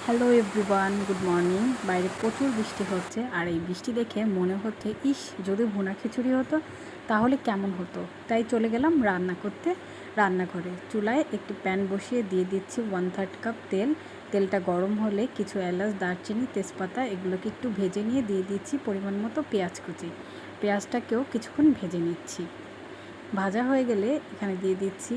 Hello everyone, good morning. বাইরে প্রচুর বৃষ্টি হচ্ছে আর এই বৃষ্টি দেখে মনে হচ্ছে ইস যদি ভুনা খিচুড়ি হতো তাহলে কেমন হতো। তাই চলে গেলাম রান্না করতে রান্নাঘরে। চুলায় একটি প্যান বসিয়ে দিয়ে দিচ্ছি 1/3 কাপ তেল। তেলটা গরম হলে কিছু এলাচ, দারচিনি, তেজপাতা এগুলোকে একটু ভেজে নিয়ে দিয়ে দিচ্ছি পরিমাণ মতো পেঁয়াজ কুচি। পেঁয়াজটাকেও কিছুক্ষণ ভেজে নিচ্ছি। ভাজা হয়ে গেলে এখানে দিয়ে দিচ্ছি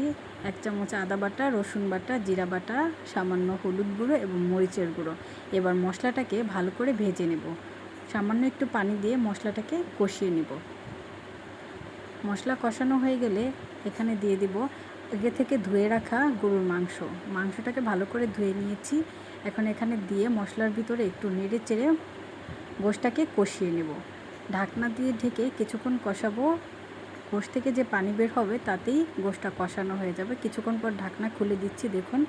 1 চামচ আদা বাটা, রসুন বাটা, জিরা বাটা, সামান্য হলুদ গুঁড়ো এবং মরিচের গুঁড়ো। এবার মশলাটাকে ভালো করে ভেজে নেব। সামান্য একটু পানি দিয়ে মশলাটাকে কষিয়ে নেব। মশলা কষানো হয়ে গেলে এখানে দিয়ে দিব আগে থেকে ধুয়ে রাখা গরুর মাংসটাকে ভালো করে ধুয়ে নিয়েছি। এখন এখানে দিয়ে মশলার ভিতরে একটু নেড়ে চেড়ে গোশটাকে কষিয়ে নেব। ঢাকনা দিয়ে ঢেকে কিছুক্ষণ কষাবো। গোশ থেকে যে পানি বের হবে তাতেই গোশটা কষানো হয়ে যাবে। কিছুক্ষণ পর ঢাকনা খুলে দিচ্ছি। দেখুন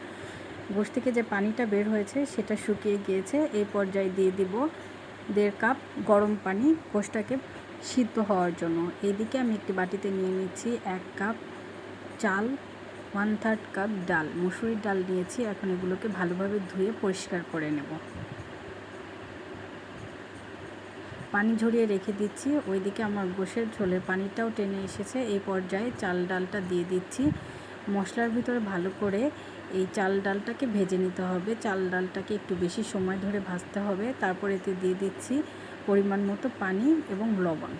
গোশ থেকে যে পানিটা বের হয়েছে সেটা শুকিয়ে গিয়েছে। এই পর্যায়ে দিয়ে দিব 1.5 কাপ গরম পানি গোশটাকে সিদ্ধ হওয়ার জন্য। এইদিকে আমি একটি বাটিতে নিয়ে নিচ্ছি 1 কাপ চাল, 1/3 কাপ ডাল, মসুরির ডাল নিয়েছি। এখন এগুলোকে ভালোভাবে ধুয়ে পরিষ্কার করে নেব। পানি ঝরিয়ে রেখে দিচ্ছি। ওইদিকে আমার গোশের ঝোলের পানিটাও টেনে এসেছে। এই পর্যায়ে চাল ডালটা দিয়ে দিচ্ছি। মশলার ভিতরে ভালো করে এই চাল ডালটাকে ভেজে নিতে হবে। চাল ডালটাকে একটু বেশি সময় ধরে ভাজতে হবে। তারপর এতে দিয়ে দিচ্ছি পরিমাণ মতো পানি এবং লবণ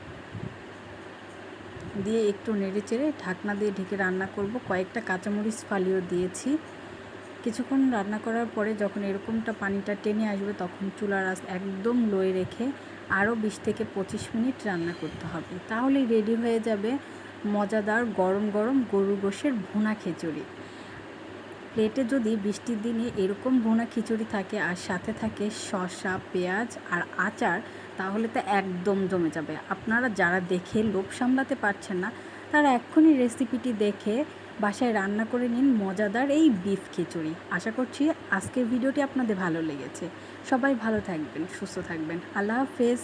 দিয়ে একটু নেড়ে চেড়ে ঢাকনা দিয়ে ঢেকে রান্না করব। কয়েকটা কাঁচামরিচ ফালিও দিয়েছি। কিছুক্ষণ রান্না করার পরে যখন এরকমটা পানিটা টেনে আসবে তখন চুলার আঁচ একদম লোয়ে রেখে আরও 20 থেকে 25 মিনিট রান্না করতে হবে। তাহলেই রেডি হয়ে যাবে মজাদার গরম গরম গরুর গোশের ভুনা খিচুড়ি। প্লেটে যদি বৃষ্টির দিনে এরকম ভুনা খিচুড়ি থাকে আর সাথে থাকে শসা, পেঁয়াজ আর আচার, তাহলে তো একদম জমে যাবে। আপনারা যারা দেখে লোভ সামলাতে পারছেন না তারা এক্ষুনি রেসিপিটি দেখে বাসায় রান্না করে নিন মজাদার এই বিফ খিচুড়ি। আশা করছি আজকের ভিডিওটি আপনাদের ভালো লেগেছে। সবাই ভালো থাকবেন, সুস্থ থাকবেন। আল্লাহ হাফেজ।